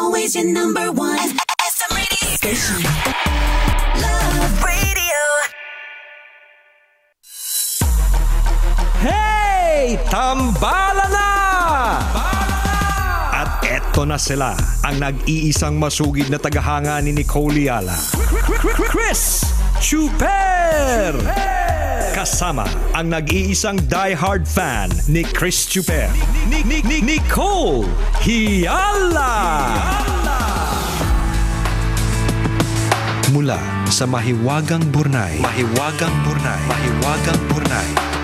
always your number one. SM Radio Station. Love Radio. Hey! Tambala na! At eto na sila, ang nag-iisang masugid na tagahanga ni Nicole Yala. Chris Chuper! Kasama ang nag-iisang die-hard fan ni Chris Chuper. Nicole Yala! Mula sa Mahiwagang Burnay,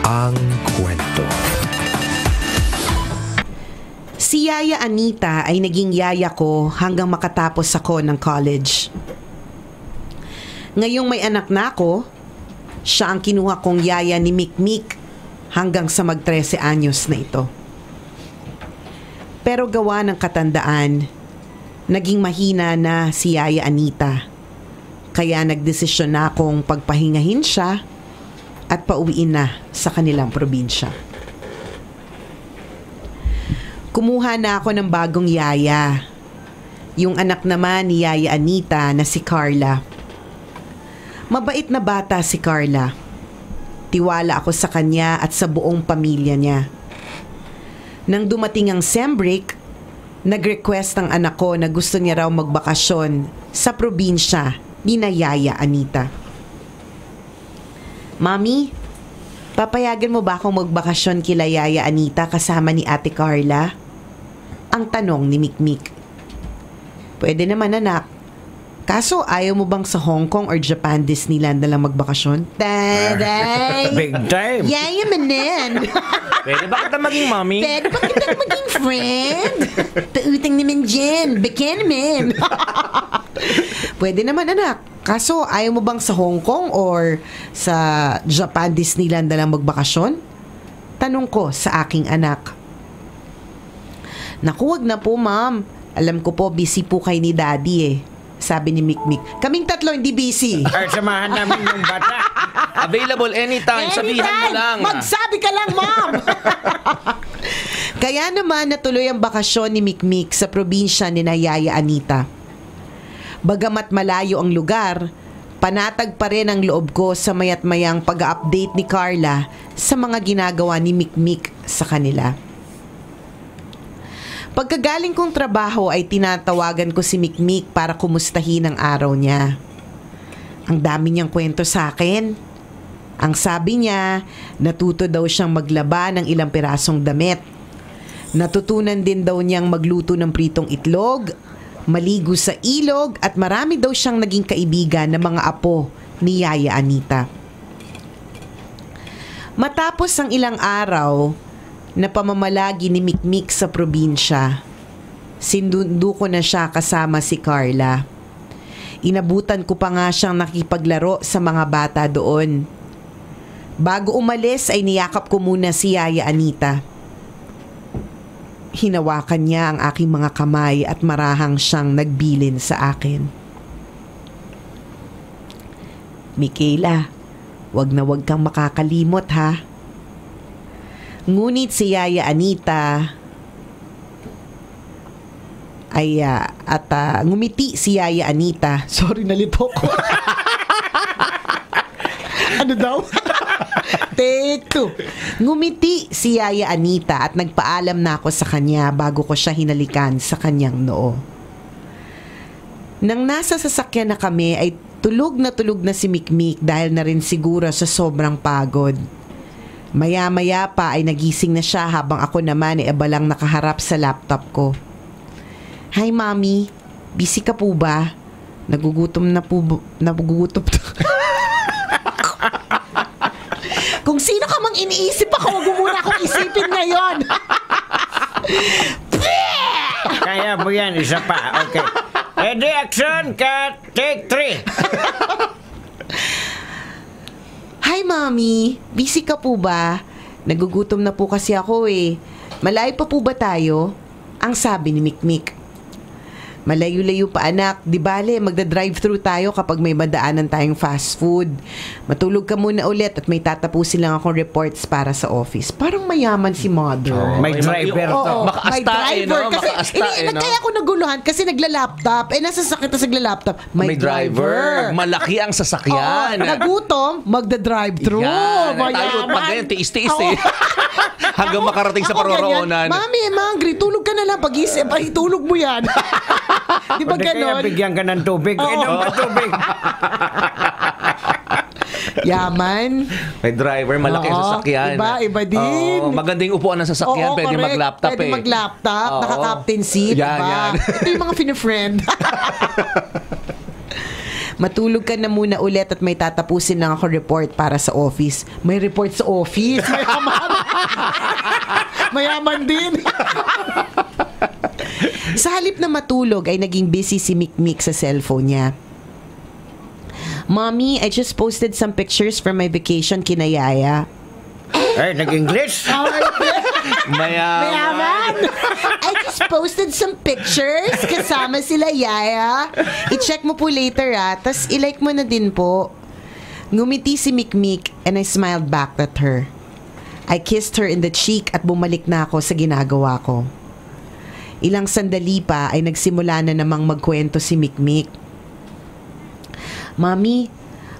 ang kwento. Si Yaya Anita ay naging yaya ko hanggang makatapos ako ng college. Ngayong may anak na ako, siya ang kinuha kong yaya ni Mikmik hanggang sa mag-13 anyos na ito. Pero gawa ng katandaan, naging mahina na si Yaya Anita. Kaya nagdesisyon na akong pagpahingahin siya at pauwiin na sa kanilang probinsya. Kumuha na ako ng bagong yaya. Yung anak naman ni Yaya Anita na si Carla. Mabait na bata si Carla. Tiwala ako sa kanya at sa buong pamilya niya. Nang dumating ang sem break, nag-request ang anak ko na gusto niya raw magbakasyon sa probinsya ni na Yaya Anita. Mami, papayagan mo ba akong magbakasyon kila Yaya Anita kasama ni Ate Carla? Ang tanong ni Mikmik. Pwede naman anak. Kaso ayaw mo bang sa Hong Kong or Japan Disneyland na lang magbakasyon? Taday! Big time! Yaya manan! Pwede ba kita maging mommy? Pwede ba kita maging friend? Pautang naman dyan. Beken naman. Pwede naman anak. Kaso ayaw mo bang sa Hong Kong or sa Japan Disneyland na lang magbakasyon? Tanong ko sa aking anak. Naku, wag na po ma'am. Alam ko po busy po kay ni daddy eh. Sabi ni Mikmik. Kaming tatlo hindi busy. Ay, samahan namin yung bata. Available anytime. Sabihan mo lang. Magsabi ka lang ma'am. Kaya naman natuloy ang bakasyon ni Mikmik sa probinsya ni Yaya Anita. Bagamat malayo ang lugar, panatag pa rin ang loob ko sa mayat mayang pag-update ni Carla sa mga ginagawa ni Mikmik sa kanila. Pagkagaling kong trabaho ay tinatawagan ko si Mikmik para kumustahin ang araw niya. Ang dami niyang kwento sa akin. Ang sabi niya, natuto daw siyang maglaba ng ilang pirasong damit. Natutunan din daw niyang magluto ng pritong itlog, maligo sa ilog at marami daw siyang naging kaibigan ng mga apo ni Yaya Anita. Matapos ang ilang araw na pamamalagi ni Mikmik sa probinsya, sinundo ko na siya kasama si Carla. Inabutan ko pa nga siyang nakipaglaro sa mga bata doon. Bago umalis ay niyakap ko muna si Yaya Anita. Hinawakan niya ang aking mga kamay at marahang siyang nagbilin sa akin. Michaela, wag na wag kang makakalimot ha. Ngunit si Yaya Anita ay ngumiti si Yaya Anita. Sorry, nalito ko. Ano daw? Take two. Ngumiti si Yaya Anita at nagpaalam na ako sa kanya bago ko siya hinalikan sa kanyang noo. Nang nasa sasakyan na kami ay tulog na si Mikmik dahil na rin siguro sa sobrang pagod. Maya-maya pa ay nagising na siya habang ako naman ay abalang nakaharap sa laptop ko. Hi mami, busy ka po ba? Nagugutom. Kung sino ka mang iniisip ako, wag mo muna akong isipin ngayon. Kaya mo yan, isa pa. Okay. Ready, action, cut, take 3. Hi mami, busy ka po ba? Nagugutom na po kasi ako eh. Malayo pa po ba tayo? Ang sabi ni Mikmik. Malayo-layo pa anak, di bale, magda-drive-thru tayo kapag may madaanan tayong fast food. Matulog ka muna ulit at may tatapusin lang akong reports para sa office. Parang mayaman si mother. May driver to. Oo, may Makaasta driver. no? Kasi, Makaasta no? kaya ako naguluhan kasi nagla-laptop. Nasasakit na sa laptop. May driver. Malaki ang sasakyan. Oo, nagutom, magda-drive-thru. Yan. Tayo Mayaman. pag ganyan, tiis-tiis eh. Hanggang makarating sa Ako ganyan, paroroonan. Mami, I'm hungry. Tulog ka na lang. Pag-isip, ay, tulog mo yan. Di ba Hindi kaya ganon? bigyan ka ng tubig. Inom ka tubig. Yaman. May driver, malaki ang Oo, sasakyan. iba din. Oo, magandang upuan ng sasakyan. Oo, Pwede correct. mag-laptop Pwede mag-laptop. Naka-captain seat. Yan, diba? yan. Ito yung mga fina-friend. Matulog ka na muna ulit at may tatapusin lang ako report para sa office. May report sa office. Mayaman. Mayaman din. Sa halip na matulog ay naging busy si Mikmik sa cellphone niya. Mommy, I just posted some pictures from my vacation kina Yaya. Ay, nag-English? Mayaman! I just posted some pictures kasama sila Yaya. I-check mo po later tas i-like mo na din po. Ngumiti si Mikmik and I smiled back at her. I kissed her in the cheek at bumalik na ako sa ginagawa ko. Ilang sandali pa ay nagsimula na namang magkwento si Mikmik. Mami,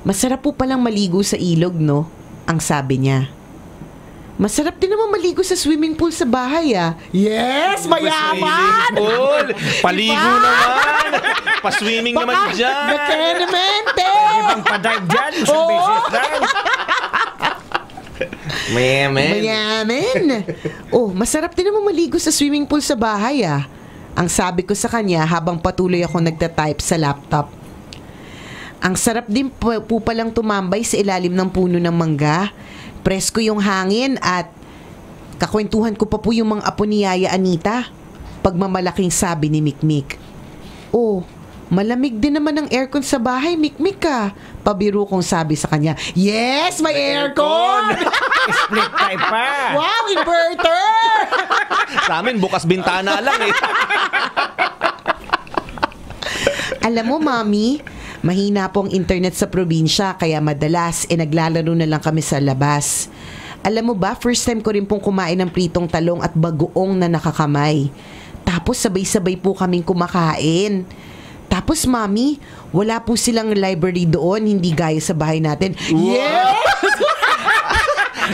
masarap po palang maligo sa ilog, no? Ang sabi niya. Masarap din naman maligo sa swimming pool sa bahay, ah. Yes, mayaman! Pool! Paligo Diba? naman! Pa-swimming naman dyan! Nakenemente! Ibang pa-dive dyan. Sa business dive. Mayaman! Oh, masarap din naman maligo sa swimming pool sa bahay, ah. Ang sabi ko sa kanya habang patuloy ako nagtatype sa laptop. Ang sarap din po palang tumambay sa ilalim ng puno ng mangga. Presko yung hangin at kakwentuhan ko pa po yung mga apo ni Yaya Anita. Pagmamalaking sabi ni Mikmik. Oh, malamig din naman ang aircon sa bahay, Mikmik ka. Pabiro kong sabi sa kanya, yes, may aircon! Split type pa. Wow, inverter! Sa amin, bukas bintana lang eh. Alam mo, Mami, mahina po ang internet sa probinsya kaya madalas naglalaro na lang kami sa labas. Alam mo ba, first time ko rin pong kumain ng pritong talong at bagoong na nakakamay. Tapos sabay-sabay po kaming kumakain. Tapos Mami, wala po silang library doon, hindi gaya sa bahay natin. Yes!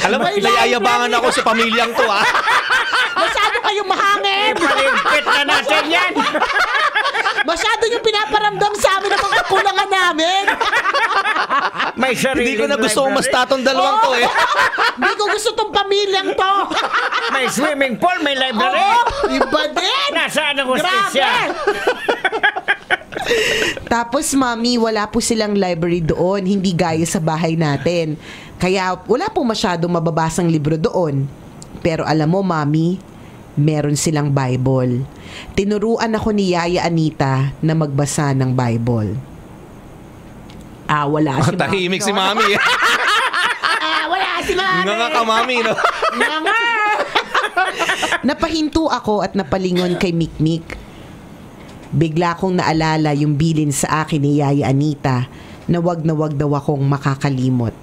Alam mo, ilayayabangan ako sa pamilyang to ah. Masyado kayong mahangin! Palimpit na natin yan. Masyado yung pinaparamdam sa amin ng mga kulangan namin. May sariling Hindi ko na gusto mas tatong dalawang to eh. Hindi ko gusto tong pamilyang to. May swimming pool, may library. Iba din. Nasaan ang hostesya? Tapos Mami, wala po silang library doon, hindi gaya sa bahay natin. Kaya wala po masyadong mababasang libro doon. Pero alam mo Mami, meron silang Bible. Tinuruan ako ni Yaya Anita na magbasa ng Bible. Wala si Mami. Tahimik si Mami eh. Wala si Mami. Nga ka Mami no? Napahinto ako at napalingon kay Mikmik. Bigla kong naalala yung bilin sa akin ni Yaya Anita na wag daw akong makakalimot.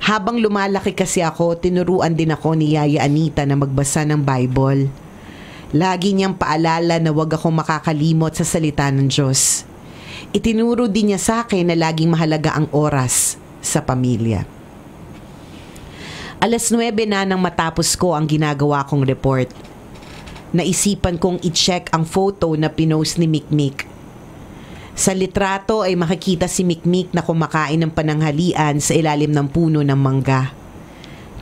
Habang lumalaki kasi ako, tinuruan din ako ni Yaya Anita na magbasa ng Bible. Lagi niyang paalala na wag akong makakalimot sa salita ng Diyos. Itinuro din niya sa akin na laging mahalaga ang oras sa pamilya. 9:00 na nang matapos ko ang ginagawa kong report. Naisipan kong i-check ang photo na pinost ni Mikmik. Sa litrato ay makikita si Mikmik na kumakain ng pananghalian sa ilalim ng puno ng mangga.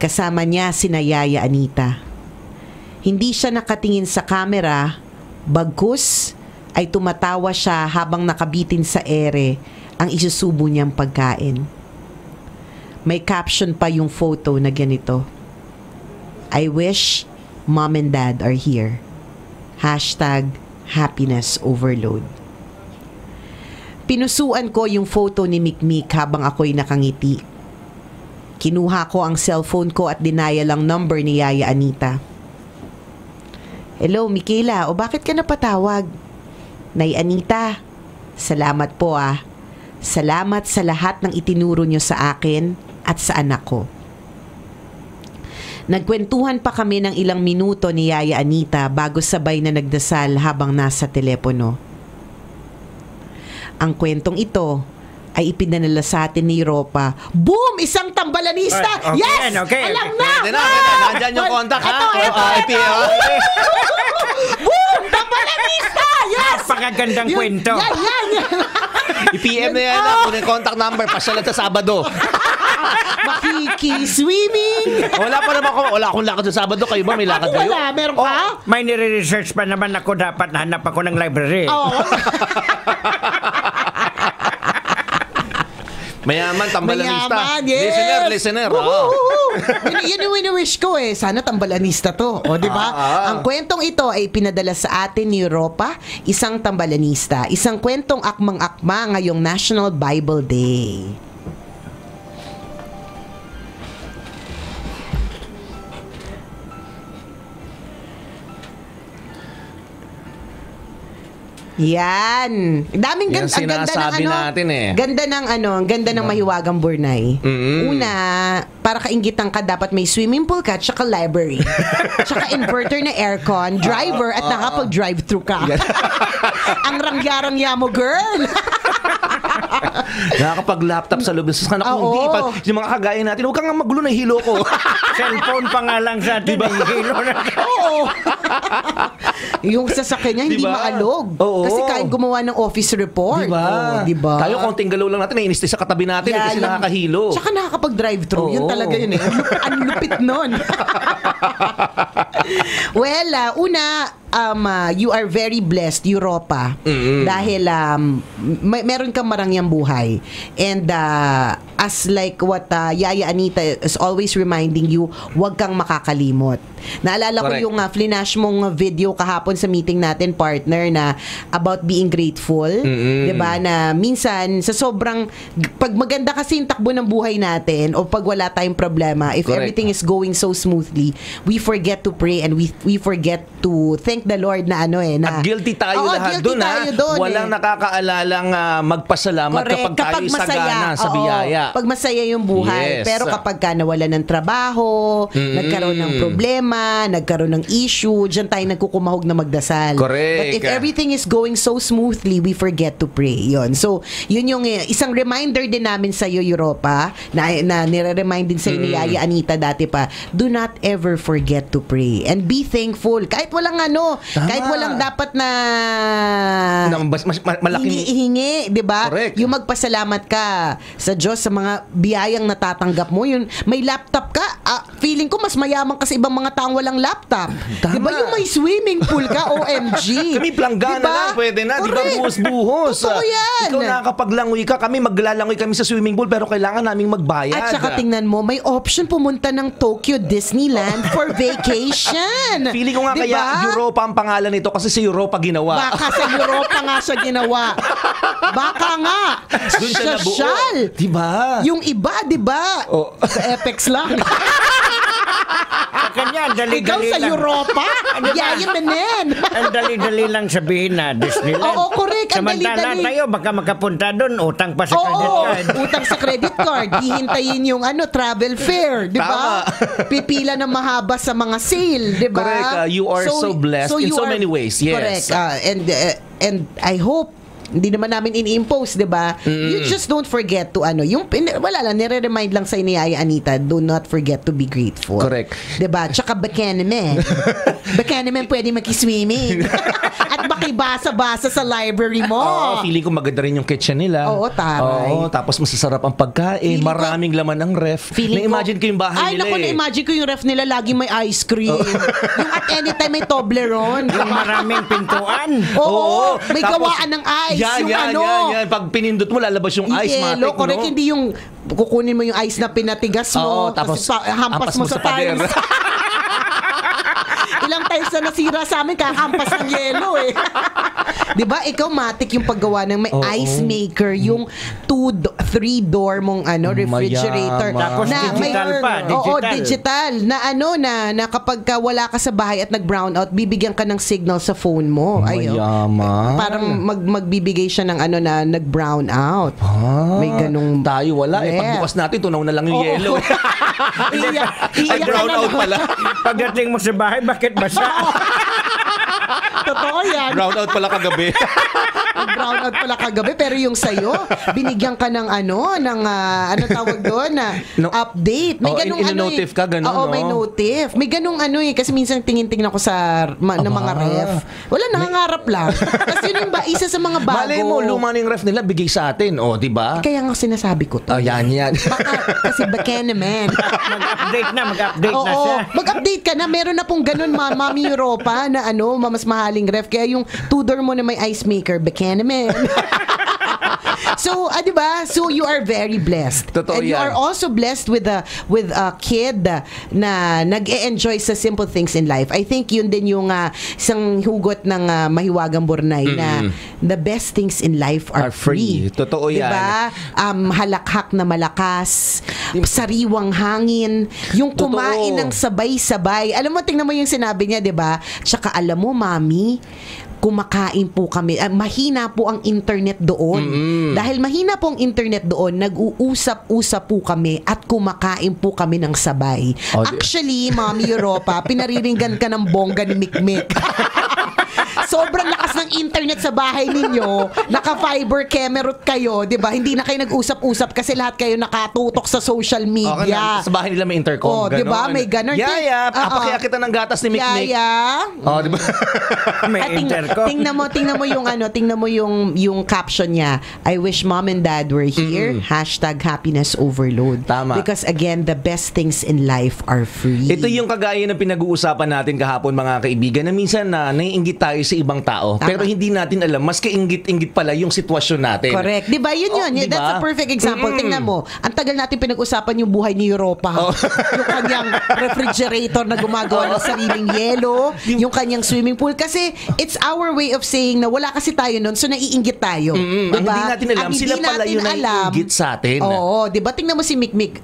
Kasama niya sina Yaya Anita. Hindi siya nakatingin sa camera, bagkus ay tumatawa siya habang nakabitin sa ere ang isusubo niyang pagkain. May caption pa yung photo na ganito. I wish Mom and Dad are here. #happiness overload. Pinusuan ko yung photo ni Mikmik habang ako'y nakangiti. Kinuha ko ang cellphone ko at dinaya lang number ni Yaya Anita. Hello, Michaela. O bakit ka napatawag? Nay Anita, salamat po ah. Salamat sa lahat ng itinuro nyo sa akin at sa anak ko. Nagkwentuhan pa kami ng ilang minuto ni Yaya Anita bago sabay na nagdasal habang nasa telepono. Ang kwentong ito ay ipinanala sa atin ni Europa. Boom! Isang tambalanista! Okay, Yes! okay. Alam na! Pwede na. Nandyan yung contact, ha? Ito. Boom! Tambalanista! Yes! Napakagandang kwento. Yan. I-PM na yan. Kung yung contact number, pasyalan sa Sabado. Makiki-swimming! Wala pa naman ako. Wala akong lakad sa Sabado. Kayo ba? May lakad kayo? Wala, meron ka? May nire-research pa naman ako. Dapat nahanap ako ng library. Oo. Mayaman, tambalanista. Mayaman, yes. Listener. Yun yung wini-wish ko eh. Sana tambalanista to. O, di ba? Ang kwentong ito ay pinadala sa atin ni Europa, isang tambalanista. Isang kwentong akmang-akma ngayong National Bible Day. Yan. Daming Yan ang ganda ng sinasabi natin eh. Ganda ng mahiwagang Burnay. Una, para kaingitan ka, dapat may swimming pool ka, tsaka library. Tsaka inverter na aircon, driver, at nakapag-drive-thru ka. Ang rangya-rangya mo, girl. Nakakapag-laptop sa loob. Sana kung Oo. hindi, yung mga kagaya natin, huwag kang magulo na hilo ko. Cellphone pa nga lang sa atin. Hilo na. Oo. Yung sasakyan niya hindi Diba? maalog. Oo. Kasi kahit gumawa ng office report. Oo, diba? Tayo konting galaw lang natin, naiinis sa katabi natin kasi Yan. nakakahilo. Tsaka nakakapag-drive-thru. Yun Oo. talaga yun eh. Ang lupit nun. Well, una, you are very blessed, Europa. Dahil meron kang marangyang buhay. And as like what Yaya Anita is always reminding you, huwag kang makakalimot. Naalala ko Correct. yung flash mong video kahapon sa meeting natin, partner, na about being grateful. 'Di ba? Na minsan sa sobrang pag maganda kasi yung takbo ng buhay natin o pag wala tayong problema, if Correct. everything is going so smoothly, we forget to pray and we forget to thank the Lord na na At guilty tayo Oo, lahat guilty doon, tayo dun, Walang nakakaalalang magpasalamat Correct. kapag tayo sagana sa oo, biyaya. Pag masaya yung buhay. Yes. Pero kapag ka nawala ng trabaho, nagkaroon ng problema, nagkaroon ng issue, dyan tayo nagkukumahog na magdasal. Correct. But if everything is going so smoothly, we forget to pray. Yun. So, yun yung isang reminder din namin sa iyo, Europa, na nire-remind din sa iyo ni Yaya Anita dati pa, do not ever forget to pray. And be thankful. Kahit walang kahit walang dapat na malaking hingi, 'di ba? Correct. Yung magpasalamat ka sa Diyos sa mga biyayang natatanggap mo. Yun, may laptop ka, feeling ko mas mayaman kasi ibang mga taong walang laptop. Tama. 'Di ba? Yung may swimming pool ka, OMG. Kami planggana Diba? lang, pwede na. Di ba, Correct. buhos-buhos. Totoo yan. Ikaw nakakapaglangoy ka, kami maglalangoy kami sa swimming pool, pero kailangan naming magbayad. At saka tingnan mo, may option pumunta ng Tokyo Disneyland for vacation. Feeling ko nga Diba? kaya Europa ang pangalan nito kasi sa Europa ginawa. Baka sa Europa nga siya ginawa. Baka nga. Doon siya nabuo. Social. Diba? Yung iba, di ba? Oh. Sa Apex lang. Sa kanya, Ikaw dali-dali sa lang. Europa? Yayamanin. Ang dali-dali lang sabihin na Disneyland. Oo, correct. Ang Samantala dali-dali. tayo, baka makapunta doon, utang pa sa credit Oo, card. utang sa credit card. Hihintayin yung travel fare, di ba? Tama. Pipila na mahaba sa mga sale, di ba? Correct. You are so blessed in you so many ways. Yes. Correct. And I hope hindi naman namin ini-impose, 'di ba? You just don't forget to wala lang, nire-remind lang sa ni Yaya Anita, do not forget to be grateful. Correct. 'Di ba? Tsaka Bakanemen pwede makiswimming. At makibasa-basa sa library mo. Feeling ko maganda rin yung kitchen nila. Oo, taray. Oo, tapos masasarap ang pagkain, Feeling ko- maraming laman ng ref. Na-imagine ko yung bahay nila na-imagine ko yung ref nila lagi may ice cream. Yung at anytime may Toblerone. Yung maraming pintuan. Oo, may Tapos, gawaan ng ice. Yan. Pag pinindot mo, lalabas yung ice, Yelo, matik, correct. no? Hindi yung kukunin mo yung ice na pinatigas mo. Oo, tapos hampas mo sa pader. tiles. Ilang tiles na nasira sa amin, kakampas ng yelo eh. 'Di ba? Ikaw matik yung paggawa ng may ice maker, yung 3 door mong refrigerator. Mayaman. Tapos digital pa, Oo, digital. digital. Na kapag wala ka sa bahay at nag-brown out, bibigyan ka ng signal sa phone mo. Mayaman. Parang magbibigay siya ng na nag-brown out. May ganung tayo wala. Yeah. Pagbukas natin, tunaw na lang yung Oo. yellow. Ay, brown out pala. Pagdating mo sa bahay, bakit basa? Totoo yan. Brown out pala kagabi. Brown out pala kagabi, pero yung sa'yo, binigyan ka ng ano tawag doon na update. May ganung ino-notif ka, ganun, Oo, may notif. May ganung kasi minsan tingin-tingnan ko sa ng mga ref. Wala, nangangarap lang. Kasi yun yung isa sa mga bago. Malay mo, luma na yung ref nila, bigay sa atin. O, di ba? Kaya nga sinasabi ko to. Yan. Kasi baka naman. Mag-update na Oo, siya. mag-update ka na. Meron na pong ganun, Mami Europa, na mas mahaling ref. Kaya yung two-door mo na may ice maker, baka naman. So, di ba? So, you are very blessed. Totoo And you yan. are also blessed with a kid na nag-e-enjoy sa simple things in life. I think yun din yung isang hugot ng Mahiwagang Burnay na the best things in life are free. Totoo yan. Diba? Halakhak na malakas, sariwang hangin, yung kumain ng sabay-sabay. Alam mo, tingnan mo yung sinabi niya, diba? Tsaka alam mo, Mami, kumakain po kami. Mahina po ang internet doon. Dahil mahina po ang internet doon, nag-uusap-usap po kami at kumakain po kami ng sabay. Actually, Mami Europa, pinariringgan ka ng bongga ni Mikmik. Sobrang lakas ng internet sa bahay ninyo. Naka-fiber camerot kayo, 'di ba? Hindi na kayo nag-usap-usap kasi lahat kayo nakatutok sa social media. Sa bahay nila may intercom. 'di ba? May ganun. Yaya, papakiya kita ng gatas ni Mikmik. Yaya. Di ba? May intercom. Tingnan mo yung caption niya. I wish mom and dad were here. #happiness overload. Tama. Because again, the best things in life are free. Ito yung kagaya ng pinag-uusapan natin kahapon, mga kaibigan, na minsan naiinggit tayo sa ibang tao. Tama. Pero hindi natin alam, mas kainggit-inggit pala yung sitwasyon natin. Correct. Di ba? Yun. Diba? That's a perfect example. Tingnan mo, ang tagal natin pinag-usapan yung buhay ni Europa. Yung kanyang refrigerator na gumagawa ng sariling yelo, yung kanyang swimming pool. Kasi it's our way of saying na wala kasi tayo nun, so naiinggit tayo. Ang Diba? hindi natin alam, sila pala yung naiinggit sa atin. Oo. Di ba? Tingnan mo si Mikmik,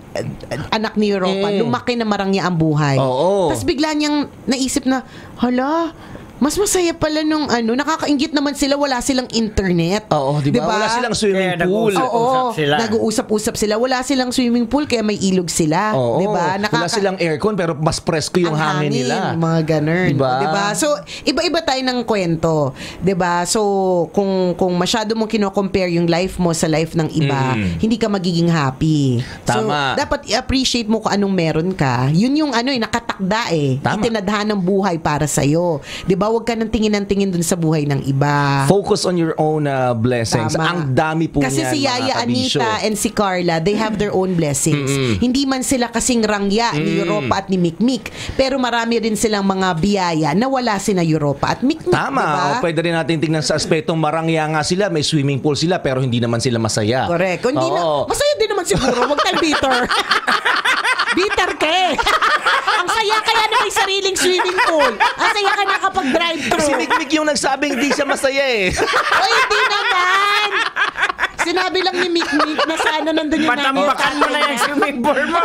anak ni Europa, lumaki na marangya ang buhay. Oo. Tapos bigla niyang naisip na, hala, mas masaya pala nung nakakainggit naman sila, wala silang internet. Oo, di ba? Wala silang swimming Kaya pool. nag-uusap sila. Nag-uusap-usap sila. Wala silang swimming pool kaya may ilog sila. Oo. Di ba? Wala silang aircon pero mas presko yung ang hangin nila. Mga ganun. Diba? Diba? So, iba-iba tayo ng kwento. Diba? So, kung masyado mong kino-compare yung life mo sa life ng iba, hindi ka magiging happy. Tama. So, dapat i-appreciate mo kung anong meron ka. Yun yung nakatakda Tama. Itinadhana ng buhay para sa'yo. Diba? Huwag ka nang tingin dun sa buhay ng iba. Focus on your own blessings. Tama. Ang dami po Kasi niyan, si Yaya mga kabisyo. Anita and si Carla, they have their own blessings. Hindi man sila kasing rangya ni Europa at ni Mikmik, pero marami rin silang mga biyaya na wala sina Europa at Mikmik. Tama. Diba? O, pwede rin natin tingnan sa aspetong marangya nga sila, may swimming pool sila, pero hindi naman sila masaya. Correct. Kung hindi na, masaya din naman siguro. Huwag tayong bitter. Bitter ka eh. Ang saya kaya na may sariling swimming pool. Ang saya ka nakapag-drive-thru. Si Mikmik yung nagsabing hindi siya masaya eh. O hindi naman. Sinabi lang ni Mikmik na sana nandun yung Patambakan mo na yung swimming pool mo.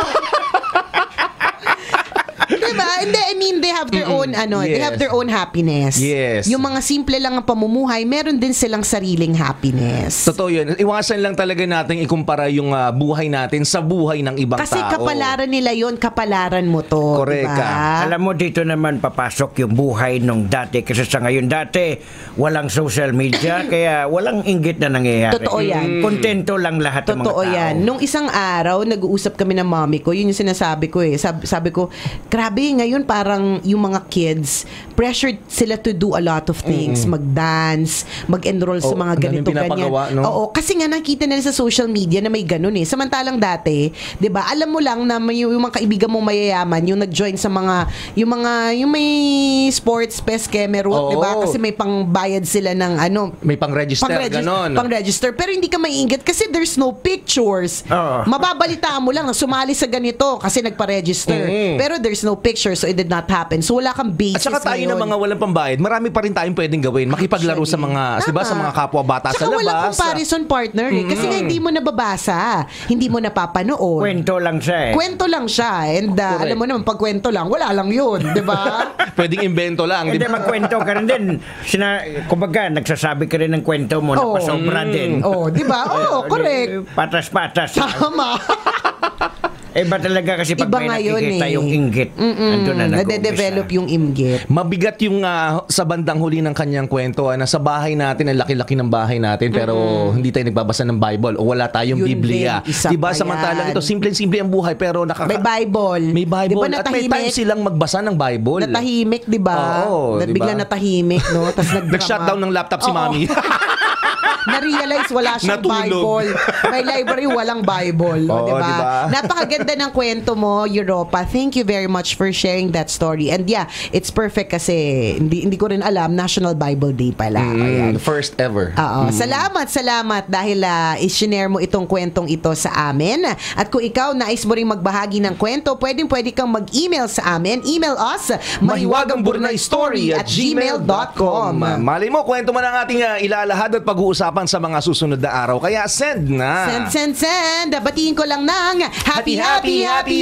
Diba? Hindi, I mean, they have their own, they have their own happiness. Yes. Yung mga simple lang ang pamumuhay, meron din silang sariling happiness. Totoo yun. Iwasan lang talaga natin ikumpara yung buhay natin sa buhay ng ibang Kasi tao. kapalaran nila yon, kapalaran mo to. Correct diba? ka. Alam mo, dito naman papasok yung buhay nung dati. Kasi sa ngayon dati, walang social media, kaya walang inggit na nangyayari. Totoo yan. Kontento lang lahat ng mga Totoo tao. yan. Nung isang araw, nag-uusap kami ng mommy ko, yun yung sinasabi ko eh. Sabi ko, grabe, ngayon parang yung mga kids, pressured sila to do a lot of things. Mag-dance, mag-enroll sa mga ang daming ganito, ganyan. pinapagawa, no? Oo, kasi nga nakita nila sa social media na may ganun eh. Samantalang dati, 'di ba? Alam mo lang na may, yung mga kaibigan mo mayayaman, yung nag-join sa mga yung may sports pes kemerut, 'di ba? Kasi may pangbayad sila ng may pang-register, ganon. Pang-register. Pero hindi ka maiinggit kasi there's no pictures. Oo. Mababalitaan mo lang na sumali sa ganito kasi nagpa-register. Pero there's no pictures. so it did not happen. So wala kang basis At saka tayo ngayon. na mga walang pambayad, marami pa rin tayong pwedeng gawin. Makipaglaro sa mga, Actually, diba, sa mga kapwa bata sa Tsaka labas. walang comparison partner eh. Kasi nga hindi mo nababasa, hindi mo napapanood. Kwento lang siya eh. Kwento lang siya. And alam mo naman, pag kwento lang, wala lang yun. Di ba? Pwedeng invento lang. Hindi, diba? magkwento ka rin din. Kumbaga, nagsasabi ka rin ng kwento mo na pasobra din. Di ba? Correct. Patas-patas. Tama. Iba talaga kasi pag Iba may ngayon nakikita yung inggit, ando na Nade-develop yung inggit. Mabigat yung sa bandang huli ng kanyang kwento. Nasa bahay natin, ang laki-laki ng bahay natin, pero hindi tayo nagbabasa ng Bible o wala tayong Yun Biblia. din, isa Diba, pa samantalang yan. ito, simple-simple ang buhay, pero May Bible. May Bible. Diba At may time silang magbasa ng Bible. Natahimik, di ba? Oo, diba? Bigla natahimik, no? Tapos Nag-shutdown ng laptop si Oo. Mami. Na-realize wala siyang Natulog. Bible. May library, walang Bible. Oo, diba? diba? Napakaganda ng kwento mo, Europa. Thank you very much for sharing that story. And yeah, it's perfect kasi hindi ko rin alam, National Bible Day pala. Ayan. First ever. Oo. Salamat dahil i-share mo itong kwentong ito sa amin. At kung ikaw nais mo ring magbahagi ng kwento, pwede kang mag-email sa amin. Email us, mahiwagangburnaystory@gmail.com. Malay mo, kwento mo na ang ating ilalahad at pag-uusapan sa mga susunod na araw. Kaya send na. Send. Batiin ko lang ng happy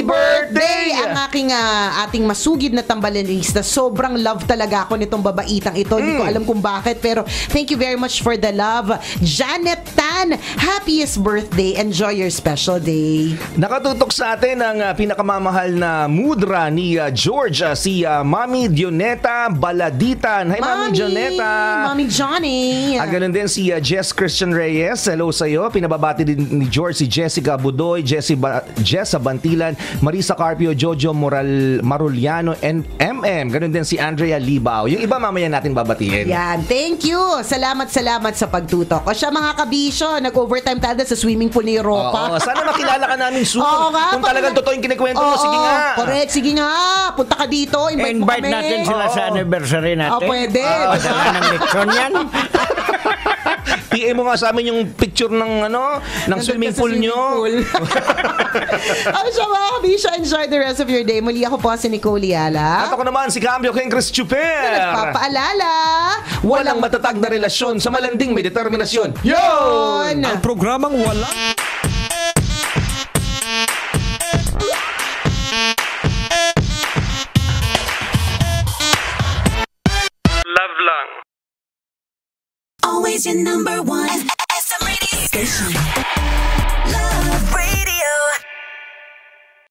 birthday ang ating masugid na tambalanista. Sobrang love talaga ako nitong babaitang ito. Hindi ko alam kung bakit, pero thank you very much for the love. Janet Tan, happiest birthday. Enjoy your special day. Nakatutok sa atin ang pinakamamahal na mudra ni George, si Mami Dioneta Baladitan. Hi, Mami Dioneta. Mami Johnny. Ganun din si Jess Christian Reyes. Hello sa'yo. Pinababati din ni George si Jessica Budoy, Jessa Bantilan, Marisa Carpio, Jojo Maruliano, and MM. Ganun din si Andrea Libao. Yung iba mamaya natin babatiin. Yan. Thank you. Salamat sa pagtutok. O siya mga kabisyo, nag-overtime tayo sa swimming pool ni Europa. Oo, sana makilala ka namin soon. Oo nga, Kung talagang totoo yung kinikwento mo, sige nga. Correct, sige nga. Punta ka dito, invite mo Invite kami. natin sila sa anniversary natin. Pwede. Dala ng lechon yan. PM mo nga sa amin yung picture ng swimming pool nyo. Ang siya mga kabisyo, enjoy the rest of your day. Muli ako po si Nicole Yala. At ako naman si Cambio King Chris Chuper. Nagpapaalala, Walang matatag na relasyon sa malanding may determinasyon. Yun! Ang programang wala Love lang. Always your number one SM radio station. Love Radio.